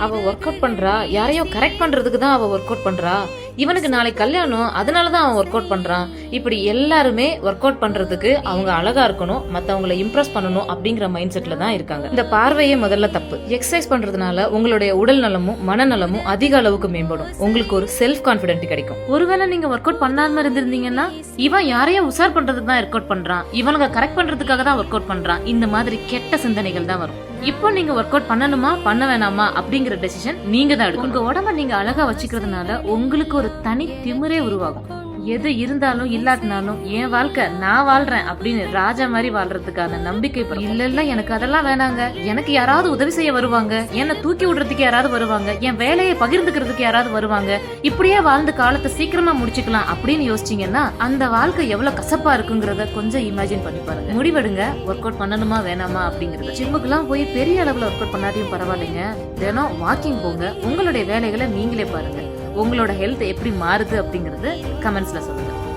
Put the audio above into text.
அவ work out பண்றா, யாரையோ கரெக்ட் பண்றதுக்கு தான் அவ ஒர்க் அவுட் பண்றா, இவனுக்கு நாளைக்கு கல்யாணம் அதனாலதான் அவன் ஒர்க் அவுட் பண்றான். இப்படி எல்லாருமே ஒர்க் அவுட் பண்றதுக்கு அவங்க அழகா இருக்கணும், மத்தவங்களை இம்ப்ரெஸ் பண்ணணும் அப்படிங்கிற மைண்ட் செட்ல தான் இருக்காங்க. இந்த பார்வையே முதல்ல தப்பு. எக்ஸசைஸ் பண்றதுனால உங்களுடைய உடல் நலமும் மனநலமும் அதிக அளவுக்கு மேம்படும். உங்களுக்கு ஒரு செல்ஃப் கான்பிடென்ட் கிடைக்கும். ஒருவேளை நீங்க ஒர்க் அவுட் பண்ணாம இருந்திருந்தீங்கன்னா, இவன் யாரையோ உசார் பண்றதுக்கு தான் ஒர்க் அவுட் பண்றான், இவனுங்க கரெக்ட் பண்றதுக்காக தான் ஒர்க் அவுட் பண்றான், இந்த மாதிரி கெட்ட சிந்தனைகள் தான் வரும். இப்போ நீங்க ஒர்க் அவுட் பண்ணணுமா பண்ண வேணாமா அப்படிங்கிற டெசிஷன் நீங்க தான் எடுக்கணும். உங்க உடம்ப நீங்க அழகா வச்சுக்கிறதுனால உங்களுக்கு ஒரு தனி திமிரே உருவாகும். எது இருந்தாலும் இல்லாட்டினாலும் என் வாழ்க்கை நான் வாழ்றேன் அப்படின்னு ராஜா மாதிரி வாழ்றதுக்கான நம்பிக்கை. இல்ல எனக்கு அதெல்லாம் வேணாங்க, எனக்கு யாராவது உதவி செய்ய வருவாங்க, என்னை தூக்கி விடுறதுக்கு யாராவது வருவாங்க, என் வேலையை பகிர்ந்துக்கிறதுக்கு யாராவது வருவாங்க, இப்படியே வாழ்ந்த காலத்தை சீக்கிரமா முடிச்சுக்கலாம் அப்படின்னு யோசிச்சீங்கன்னா அந்த வாழ்க்கை எவ்வளவு கசப்பா இருக்குங்கிறத கொஞ்சம் இமேஜின் பண்ணி பாருங்க. முடிவெடுங்க, ஒர்க் அவுட் பண்ணணுமா வேணாமா அப்படிங்கறது. ஜிம்முக்குலாம் போய் பெரிய அளவுல ஒர்க் அவுட் பண்ணாதையும் பரவாயில்லைங்க, தினம் வாக்கிங் போங்க, உங்களுடைய வேலைகளை நீங்களே பாருங்க. உங்களோட ஹெல்த் எப்படி மாறுது அப்படிங்கறது கமெண்ட்ஸ்ல சொல்லுங்க.